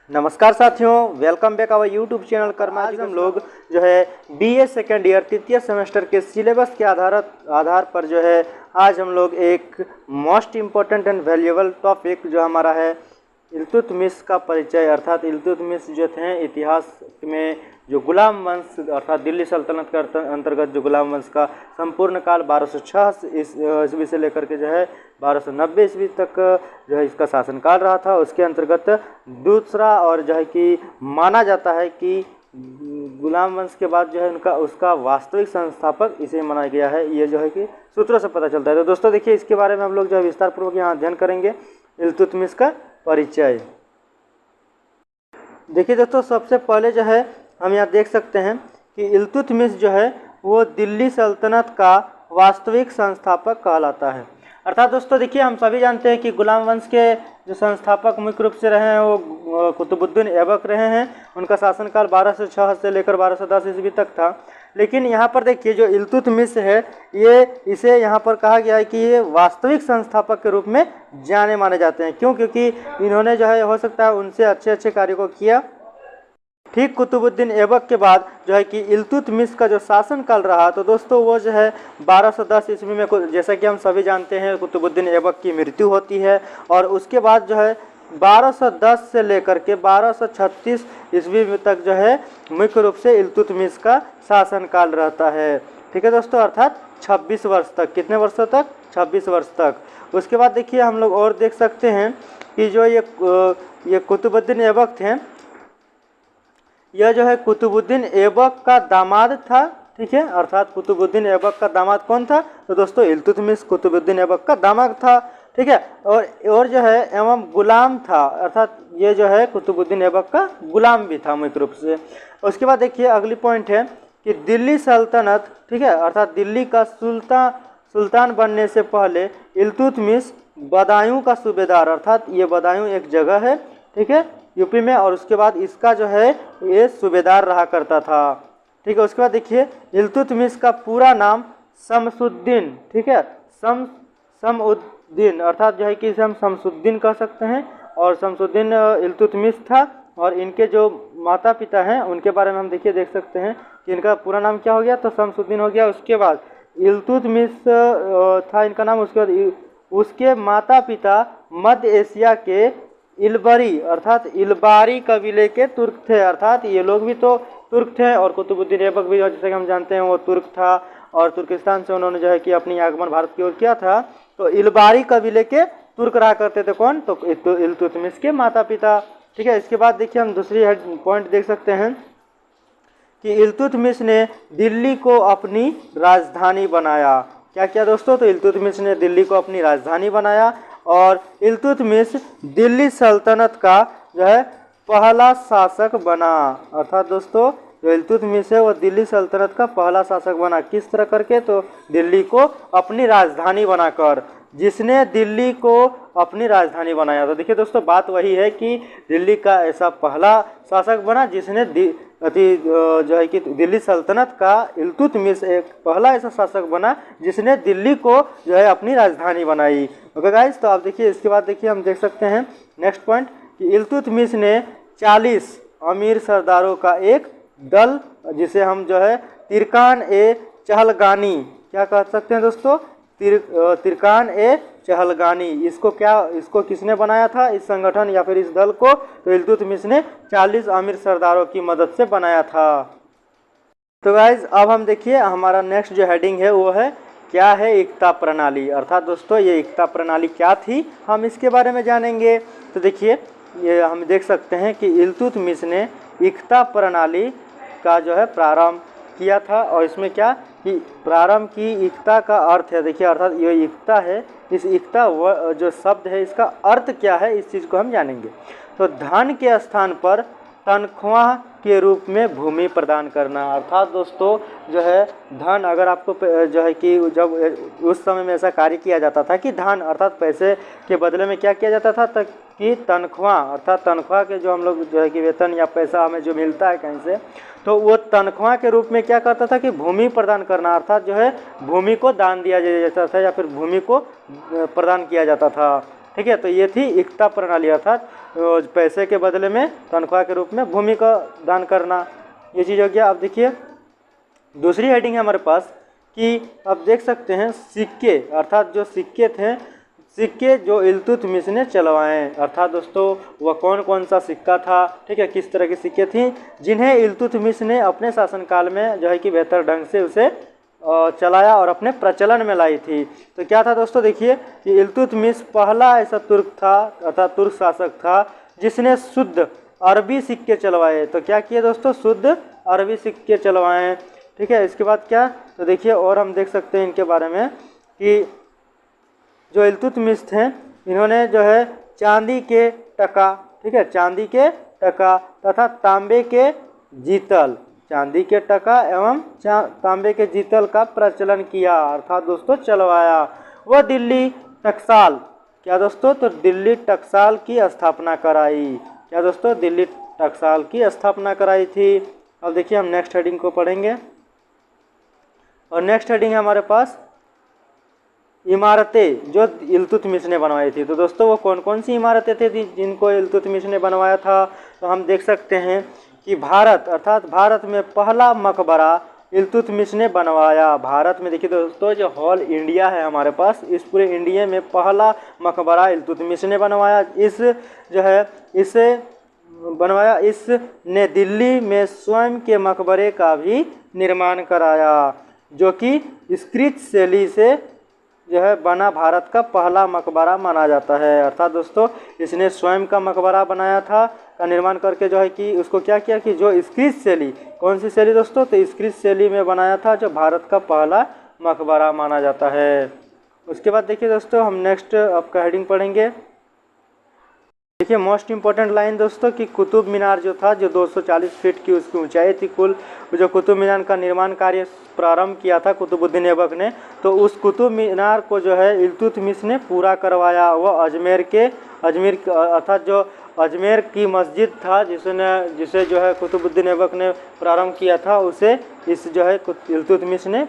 नमस्कार साथियों, welcome back our YouTube channel Karma. आज हम लोग जो है बीए सेकेंड ईयर तृतीय सेमेस्टर के सिलेबस के आधार पर जो है आज हम लोग एक most important and valuable topic जो हमारा है इल्तुतमिश का परिचय, अर्थात इल्तुतमिश जो थे इतिहास में जो गुलाम वंश अर्थात दिल्ली सल्तनत के अंतर्गत जो गुलाम वंश का संपूर्ण काल 1206 ईस्वी से लेकर के जो है 1290 ईस्वी तक जो है इसका शासनकाल रहा था। उसके अंतर्गत दूसरा और जो है कि माना जाता है कि गुलाम वंश के बाद जो है उसका वास्तविक संस्थापक इसे माना गया है। ये जो है कि सूत्रों से पता चलता है। तो दोस्तों देखिए, इसके बारे में हम लोग जो है विस्तार पूर्वक यहाँ अध्ययन करेंगे इल्तुतमिश का परिचय। देखिए दोस्तों, सबसे पहले जो है हम यहाँ देख सकते हैं कि इल्तुतमिश जो है वो दिल्ली सल्तनत का वास्तविक संस्थापक कहलाता है। अर्थात दोस्तों देखिए, हम सभी जानते हैं कि गुलाम वंश के जो संस्थापक मुख्य रूप से रहे हैं वो कुतुबुद्दीन ऐबक रहे हैं। उनका शासनकाल 1206 से लेकर 1210 ईस्वी तक था। लेकिन यहाँ पर देखिए जो इल्तुतमिश है इसे यहाँ पर कहा गया है कि ये वास्तविक संस्थापक के रूप में जाने माने जाते हैं। क्यों? क्योंकि इन्होंने जो है हो सकता है उनसे अच्छे कार्यों को किया। ठीक कुतुबुद्दीन ऐबक के बाद जो है कि इल्तुतमिश का जो शासनकाल रहा, तो दोस्तों वो जो है 1210 ईस्वी में, जैसा कि हम सभी जानते हैं, कुतुबुद्दीन ऐबक की मृत्यु होती है। और उसके बाद जो है 1210 से लेकर के 1236 ईस्वी तक जो है मुख्य रूप से इल्तुतमिश का शासनकाल रहता है। ठीक है दोस्तों, अर्थात 26 वर्ष तक। कितने वर्षों तक? 26 वर्ष तक। उसके बाद देखिए हम लोग और देख सकते हैं कि जो ये कुतुबुद्दीन ऐबक थे, यह जो है कुतुबुद्दीन ऐबक का दामाद था। ठीक है, अर्थात कुतुबुद्दीन ऐबक का दामाद कौन था? तो दोस्तों इल्तुतमिश कुतुबुद्दीन ऐबक का दामाद था। ठीक है, और जो है एवं गुलाम था, अर्थात ये जो है कुतुबुद्दीन ऐबक का गुलाम भी था मुख्य रूप से। उसके बाद देखिए अगली पॉइंट है कि दिल्ली सल्तनत, ठीक है, अर्थात दिल्ली का सुल्तान बनने से पहले इल्तुतमिश बदायूं का सूबेदार, अर्थात ये बदायूं एक जगह है, ठीक है, यूपी में, और उसके बाद इसका जो है ये सूबेदार रहा करता था। ठीक है, उसके बाद देखिए इल्तुतमिश का पूरा नाम शमसुद्दीन, ठीक है, शमउद्दीन, अर्थात जो है कि इसे हम शमसुद्दीन कह सकते हैं। और शमसुद्दीन इल्तुतमिश था। और इनके जो माता पिता हैं उनके बारे में हम देख सकते हैं कि इनका पूरा नाम क्या हो गया, तो शमसुद्दीन हो गया। उसके बाद इल्तुतमिश था इनका नाम। उसके बाद उसके माता पिता मध्य एशिया के इलबरी अर्थात इलबारी कबीले के तुर्क थे, अर्थात ये लोग भी तो तुर्क थे। और कुतुबुद्दीन ऐबक भी जैसे कि हम जानते हैं वो तुर्क था, और तुर्किस्तान से उन्होंने जो है कि अपनी आगमन भारत की ओर किया था। तो इलबारी कबीले के तुर्क रहा करते थे कौन? तो इल्तुतमिश के माता पिता। ठीक है, इसके बाद देखिए हम दूसरी पॉइंट देख सकते हैं कि इल्तुतमिश ने दिल्ली को अपनी राजधानी बनाया। क्या क्या दोस्तों? तो इल्तुतमिश ने दिल्ली को अपनी राजधानी बनाया। और इल्तुतमिश दिल्ली सल्तनत का जो है पहला शासक बना, अर्थात दोस्तों जो इल्तुतमिश है वो दिल्ली सल्तनत का पहला शासक बना। किस तरह करके? तो दिल्ली को अपनी राजधानी बनाकर। जिसने दिल्ली को अपनी राजधानी बनाया, तो देखिए दोस्तों बात वही है कि दिल्ली का ऐसा पहला शासक बना जिसने जो है कि दिल्ली सल्तनत का इल्तुतमिश एक पहला ऐसा शासक बना जिसने दिल्ली को जो है अपनी राजधानी बनाई। ओके गाइस, तो आप देखिए इसके बाद देखिए हम देख सकते हैं नेक्स्ट पॉइंट कि इल्तुतमिश ने 40 अमीर सरदारों का एक दल, जिसे हम जो है तिरकान ए चहलगानी क्या कह सकते हैं दोस्तों? तिरकान ए चहलगानी। इसको किसने बनाया था, इस संगठन या फिर इस दल को? तो इल्तुतमिश ने 40 अमीर सरदारों की मदद से बनाया था। तो गाइज अब हम देखिए हमारा नेक्स्ट जो हेडिंग है वो है क्या है एकता प्रणाली। अर्थात दोस्तों ये एकता प्रणाली क्या थी, हम इसके बारे में जानेंगे। तो देखिए ये हम देख सकते हैं कि इल्तुतमिश ने एकता प्रणाली का जो है प्रारंभ किया था। और इसमें क्या कि प्रारंभ की एकता का अर्थ है, देखिए अर्थात ये एकता है, इस एकता जो शब्द है इसका अर्थ क्या है, इस चीज़ को हम जानेंगे। तो धन के स्थान पर तनख्वाह के रूप में भूमि प्रदान करना। अर्थात दोस्तों जो है धन, अगर आपको जो है कि जब उस समय में ऐसा कार्य किया जाता था कि धन अर्थात पैसे के बदले में क्या किया जाता था कि तनख्वाह, अर्थात तनख्वाह के जो हम लोग जो है कि वेतन या पैसा हमें जो मिलता है कहीं से, तो वो तनख्वाह के रूप में क्या करता था कि भूमि प्रदान करना, अर्थात जो है भूमि को दान दिया जाता था या फिर भूमि को प्रदान किया जाता था। ठीक है। तो ये थी इक्ता प्रणाली, अर्थात पैसे के बदले में तनख्वाह के रूप में भूमि का दान करना, ये चीज़ हो गया। अब देखिए दूसरी हेडिंग है हमारे पास कि अब देख सकते हैं सिक्के, अर्थात जो सिक्के थे, सिक्के जो इल्तुतमिश ने चलवाए, अर्थात दोस्तों वह कौन कौन सा सिक्का था, ठीक है, किस तरह के सिक्के थी जिन्हें इल्तुतमिश ने अपने शासनकाल में जो है कि बेहतर ढंग से उसे चलाया और अपने प्रचलन में लाई थी। तो क्या था दोस्तों, देखिए कि इल्तुतमिश पहला ऐसा तुर्क था, अर्थात तुर्क शासक था जिसने शुद्ध अरबी सिक्के चलवाए। तो क्या किए दोस्तों, शुद्ध अरबी सिक्के चलवाए, ठीक है। इसके बाद क्या, तो देखिए और हम देख सकते हैं इनके बारे में कि जो इल्तुतमिश थे इन्होंने जो है चांदी के टका, ठीक है, चांदी के टका तथा तांबे के जीतल, चांदी के टका एवं तांबे के जीतल का प्रचलन किया, अर्थात दोस्तों चलवाया। वह दिल्ली टकसाल, क्या दोस्तों, तो दिल्ली टकसाल की स्थापना कराई, क्या दोस्तों, दिल्ली टकसाल की स्थापना कराई थी। अब देखिए हम नेक्स्ट हेडिंग को पढ़ेंगे और नेक्स्ट हेडिंग है हमारे पास इमारतें जो इल्तुतमिश ने बनवाई थी। तो दोस्तों वो कौन कौन सी इमारतें थे जिनको इल्तुतमिश ने बनवाया था, तो हम देख सकते हैं कि भारत, अर्थात भारत में पहला मकबरा इल्तुतमिश ने बनवाया। भारत में देखिए दोस्तों जो होल इंडिया है हमारे पास, इस पूरे इंडिया में पहला मकबरा इल्तुतमिश ने बनवाया। इस जो है इसे बनवाया, इसने दिल्ली में स्वयं के मकबरे का भी निर्माण कराया जो कि स्क्रिच शैली से जो है बना भारत का पहला मकबरा माना जाता है। अर्थात दोस्तों इसने स्वयं का मकबरा बनाया था, का निर्माण करके जो है कि उसको क्या किया कि जो स्क्रिच शैली, कौन सी शैली दोस्तों, तो स्क्रिच शैली में बनाया था, जो भारत का पहला मकबरा माना जाता है। उसके बाद देखिए दोस्तों हम नेक्स्ट आपका हेडिंग पढ़ेंगे। देखिए मोस्ट इंपॉर्टेंट लाइन दोस्तों कि कुतुब मीनार जो था, जो 240 फीट की उसकी ऊंचाई थी कुल, जो कुतुब मीनार का निर्माण कार्य प्रारंभ किया था कुतुबुद्दीन ऐबक ने, तो उस कुतुब मीनार को जो है इल्तुतमिश ने पूरा करवाया। वह अजमेर अर्थात जो अजमेर की मस्जिद था जिसे जो है कुतुबुद्दीन ऐबक ने प्रारंभ किया था, उसे इस जो है इल्तुतमिश ने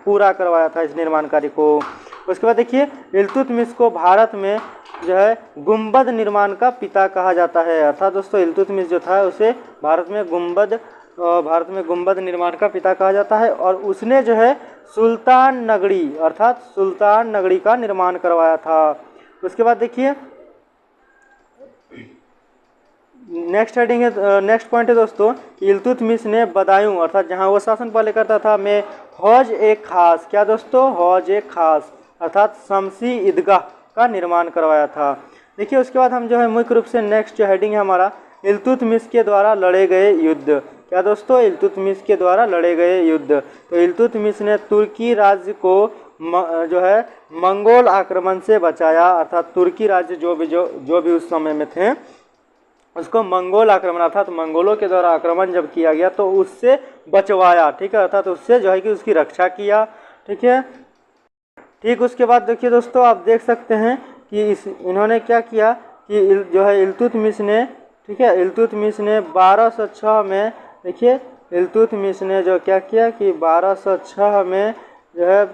पूरा करवाया था इस निर्माण कार्य को। उसके बाद देखिए इल्तुतमिश को भारत में जो है गुंबद निर्माण का पिता कहा जाता है। अर्थात दोस्तों इल्तुतमिश जो था उसे भारत में गुंबद निर्माण का पिता कहा जाता है और उसने जो है सुल्तान नगरी, अर्थात सुल्तान नगरी का निर्माण करवाया था। उसके बाद देखिए नेक्स्ट हेडिंग है, नेक्स्ट पॉइंट है दोस्तों कि इल्तुतमिश ने बदायूं, अर्थात जहां वो शासन पहले करता था, में हौज एक खास, क्या दोस्तों, हौज एक खास अर्थात शमसी ईदगाह का निर्माण करवाया था। देखिए उसके बाद हम जो है मुख्य रूप से नेक्स्ट जो हेडिंग है हमारा इल्तुतमिश के द्वारा लड़े गए युद्ध, क्या दोस्तों, इल्तुतमिश के द्वारा लड़े गए युद्ध। तो इल्तुतमिश ने तुर्की राज्य को जो है मंगोल आक्रमण से बचाया, अर्थात तुर्की राज्य जो भी उस समय में थे उसको मंगोल आक्रमण, अर्थात मंगोलों के द्वारा आक्रमण जब किया गया तो उससे बचवाया, ठीक है, अर्थात उससे जो है कि उसकी रक्षा किया, ठीक है। ठीक उसके बाद देखिए दोस्तों आप देख सकते हैं कि इन्होंने क्या किया कि जो है इल्तुतमिश ने, ठीक है, इल्तुतमिश ने 1206 में, देखिए इल्तुतमिश ने जो क्या किया कि 1206 में जो है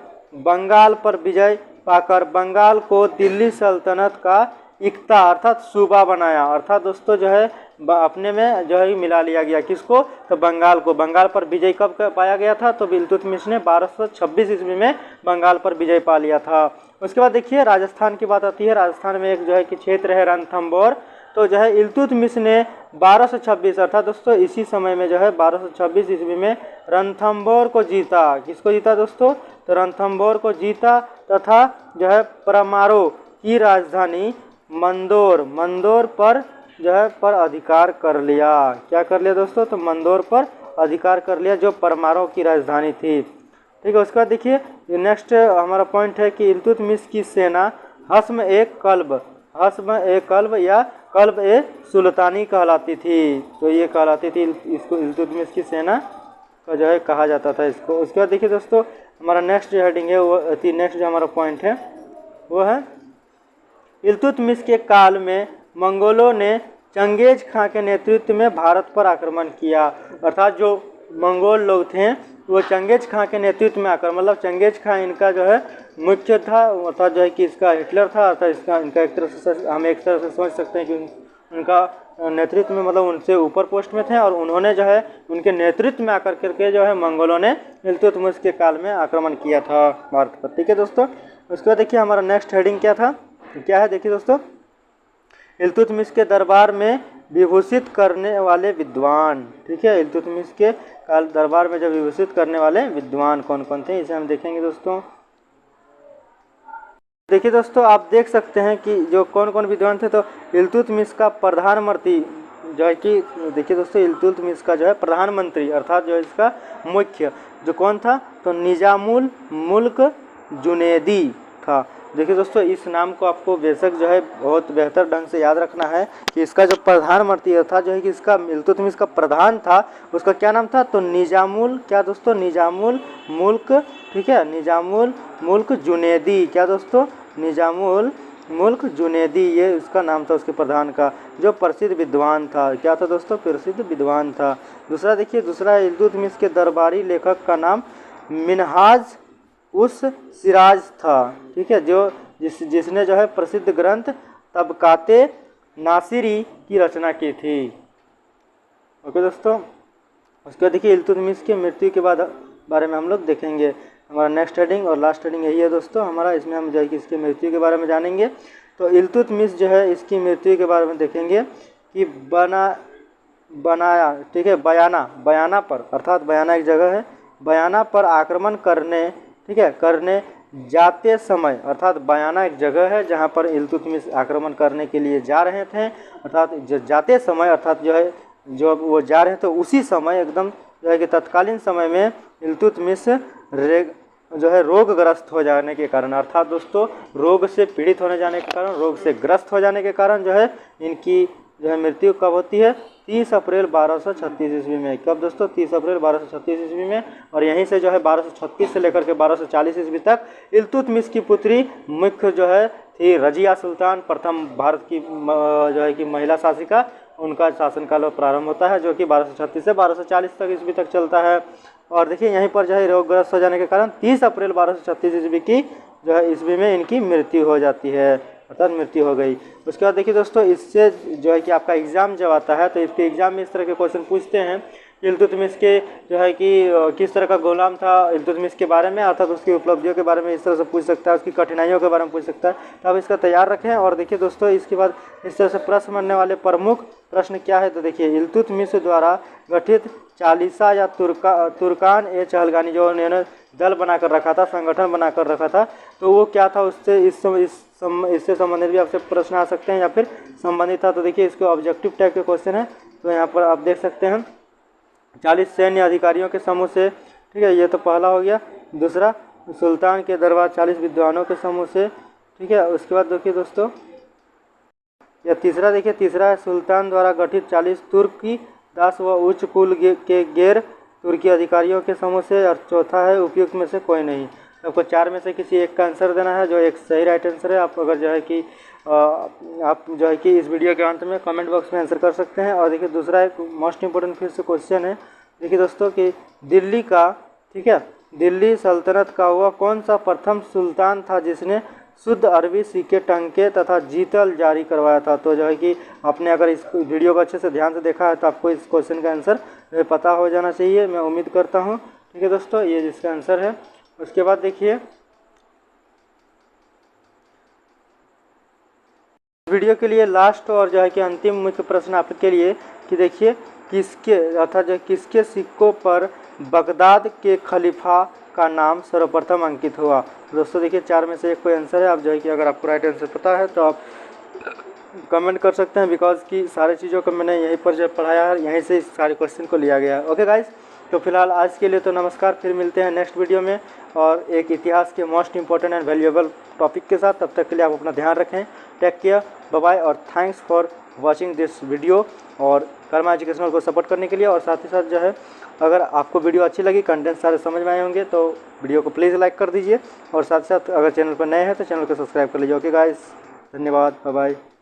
बंगाल पर विजय पाकर बंगाल को दिल्ली सल्तनत का इक्ता अर्थात सूबा बनाया। अर्थात दोस्तों जो है अपने में जो है मिला लिया गया, किसको, तो बंगाल को। बंगाल पर विजय कब पाया गया था, तो इल्तुतमिश ने 1226 ईस्वी में बंगाल पर विजय पा लिया था। उसके बाद देखिए राजस्थान की बात आती है। राजस्थान में एक जो है कि क्षेत्र है रणथंभौर, तो जो है इल्तुतमिश ने 1226 अर्थात दोस्तों इसी समय में जो है 1226 ईस्वी में रणथंभौर को जीता। किसको जीता दोस्तों, तो रणथंभौर को जीता तथा जो है परमारो की राजधानी मंदोर पर जो है पर अधिकार कर लिया। क्या कर लिया दोस्तों, तो मंदोर पर अधिकार कर लिया जो परमारो की राजधानी थी, ठीक है। उसके बाद देखिए नेक्स्ट हमारा पॉइंट है कि इल्तुतमिश की सेना हस्म ए कल्ब या कल्ब ए सुल्तानी कहलाती थी। तो ये कहलाती थी, इसको इल्तुतमिश की सेना का जो है कहा जाता था इसको। उसके बाद देखिए दोस्तों हमारा नेक्स्ट जो हेडिंग है वो नेक्स्ट जो हमारा पॉइंट है वो है इल्तुतमिश के काल में मंगोलों ने चंगेज खां के नेतृत्व में भारत पर आक्रमण किया। अर्थात जो मंगोल लोग थे वो चंगेज खां के नेतृत्व में आकर, मतलब चंगेज खां इनका जो है मुख्य था, अर्थात जो है कि इसका हिटलर था, अर्थात इसका इनका एक तरह से हम एक तरह से समझ सकते हैं कि उनका नेतृत्व में मतलब उनसे ऊपर पोस्ट में थे और उन्होंने जो है उनके नेतृत्व में आकर करके जो है मंगोलों ने इल्तुतमिश के काल में आक्रमण किया था भारत पर। ठीक है दोस्तों, उसके बाद देखिए हमारा नेक्स्ट हेडिंग क्या था, क्या है देखिए दोस्तों, इल्तुतमिश के दरबार में विभूषित करने वाले विद्वान। ठीक है, इल्तुतमिश के काल दरबार में जब विभूषित करने वाले विद्वान कौन कौन थे इसे हम देखेंगे दोस्तों। देखिए दोस्तों, आप देख सकते हैं कि जो कौन कौन विद्वान थे, तो इल्तुतमिश का प्रधानमंत्री जो है कि देखिए दोस्तों इल्तुतमिश का जो है प्रधानमंत्री अर्थात जो इसका मुख्य जो कौन था, तो निजामुल मुल्क जुनैदी था। देखिए दोस्तों, इस नाम को आपको बेशक जो है बहुत बेहतर ढंग से याद रखना है कि इसका जो प्रधानमंत्री था जो है कि इसका इल्तुतमिश का प्रधान था, उसका क्या नाम था, तो निजामुल क्या दोस्तों, निजामुल मुल्क। ठीक है, निजामुल मुल्क जुनैदी, क्या दोस्तों, निजामुल मुल्क जुनैदी, ये उसका नाम था उसके प्रधान का, जो प्रसिद्ध विद्वान था। क्या था दोस्तों, प्रसिद्ध विद्वान था। दूसरा देखिए, दूसरा इल्तुतमिश के दरबारी लेखक का नाम मिनहाज उस सिराज था। ठीक है, जो जिसने जो है प्रसिद्ध ग्रंथ तबकाते नासिरी की रचना की थी। ओके दोस्तों, उसके बाद देखिए इल्तुतमिश की मृत्यु के बाद बारे में हम लोग देखेंगे। हमारा नेक्स्ट हेडिंग और लास्ट हेडिंग यही है दोस्तों हमारा, इसमें हम जो है कि इसकी मृत्यु के बारे में जानेंगे। तो इल्तुतमिश जो है इसकी मृत्यु के बारे में देखेंगे कि बनाया, ठीक है, बयाना पर, अर्थात बयाना एक जगह है, बयाना पर आक्रमण करने, ठीक है, करने जाते समय, अर्थात बयाना एक जगह है जहाँ पर इल्तुतमिश आक्रमण करने के लिए जा रहे थे, अर्थात जाते समय, अर्थात जो है जो वो जा रहे हैं तो उसी समय एकदम जो है कि तत्कालीन समय में इल्तुतमिश जो है रोगग्रस्त हो जाने के कारण, अर्थात दोस्तों रोग से पीड़ित होने जाने के कारण, रोग से ग्रस्त हो जाने के कारण जो है इनकी जो है मृत्यु कब होती है, 30 अप्रैल 1236 ईस्वी में। कब दोस्तों, 30 अप्रैल 1236 ईस्वी में। और यहीं से जो है 1236 से लेकर के 1240 ईस्वी तक इल्तुतमिश की पुत्री मुख्य जो है थी रजिया सुल्तान, प्रथम भारत की जो है कि महिला शासिका, उनका शासनकाल प्रारंभ होता है जो कि 1236 से 1240 तक ईस्वी तक चलता है। और देखिए यहीं पर जो है रोगग्रस्त हो जाने के कारण 30 अप्रैल 1236 ईस्वी की जो है ईस्वी में इनकी मृत्यु हो जाती है, अर्थात मृत्यु हो गई। उसके बाद देखिए दोस्तों, इससे जो है कि आपका एग्ज़ाम जब आता है तो इसके एग्ज़ाम में इस तरह के क्वेश्चन पूछते हैं इल्तुतमिश के जो है कि किस तरह का गुलाम था इल्तुतमिश के बारे में, अर्थात उसकी उपलब्धियों के बारे में इस तरह से पूछ सकता है, उसकी कठिनाइयों के बारे में पूछ सकता है, तो आप इसका तैयार रखें। और देखिए दोस्तों, इसके बाद इस तरह से प्रश्न बनने वाले प्रमुख प्रश्न क्या है, तो देखिए इल्तुतमिश द्वारा गठित चालीसा या तुर्कान ए चहलगानी जो उन्होंने दल बनाकर रखा था, संगठन बनाकर रखा था, तो वो क्या था, उससे इससे संबंधित भी आपसे प्रश्न आ सकते हैं या फिर संबंधित था। तो देखिए इसके ऑब्जेक्टिव टाइप के क्वेश्चन है, तो यहाँ पर आप देख सकते हैं 40 सैन्य अधिकारियों के समूह से, ठीक है, ये तो पहला हो गया। दूसरा, सुल्तान के दरबार 40 विद्वानों के समूह से, ठीक है। उसके बाद देखिए दोस्तों, या तीसरा देखिए, तीसरा है सुल्तान द्वारा गठित 40 तुर्की दास व उच्च कुल के गैर तुर्की अधिकारियों के समूह से। और चौथा है उपयुक्त में से कोई नहीं। आपको 4 में से किसी एक का आंसर देना है, जो एक सही राइट आंसर है। आप अगर जो है कि आप जो है कि इस वीडियो के अंत में कमेंट बॉक्स में आंसर कर सकते हैं। और देखिए दूसरा एक मोस्ट इंपॉर्टेंट फिर से क्वेश्चन है, देखिए दोस्तों कि दिल्ली का, ठीक है, दिल्ली सल्तनत का वह कौन सा प्रथम सुल्तान था जिसने शुद्ध अरबी सिक्के टंके तथा जीतल जारी करवाया था। तो जो है कि आपने अगर इस वीडियो को अच्छे से ध्यान से देखा है तो आपको इस क्वेश्चन का आंसर पता हो जाना चाहिए, मैं उम्मीद करता हूँ। ठीक है दोस्तों, ये जिसका आंसर है। उसके बाद देखिए वीडियो के लिए लास्ट और जो है कि अंतिम मुख्य प्रश्न आपके लिए कि देखिए किसके, अर्थात जो किसके सिक्कों पर बगदाद के खलीफा का नाम सर्वप्रथम अंकित हुआ। दोस्तों देखिए 4 में से एक कोई आंसर है। आप जो है कि अगर आपको राइट आंसर पता है तो आप कमेंट कर सकते हैं, बिकॉज की सारी चीज़ों को मैंने यहीं पर जो पढ़ाया है, यहीं से इस सारे क्वेश्चन को लिया गया है। ओके गाइज, तो फिलहाल आज के लिए तो नमस्कार, फिर मिलते हैं नेक्स्ट वीडियो में और एक इतिहास के most important and valuable topic के साथ। तब तक के लिए आप अपना ध्यान रखें। टेक केयर, बाय बाय और thanks for watching this video और कर्मा एजुकेशनल को सपोर्ट करने के लिए। और साथ ही साथ जो है अगर आपको वीडियो अच्छी लगी, कंटेंट सारे समझ में आए होंगे, तो वीडियो को प्लीज़ लाइक कर दीजिए और साथ साथ अगर चैनल पर नए हैं तो चैनल को सब्सक्राइब कर लीजिए। ओके गाइस, धन्यवाद, बाय बाय।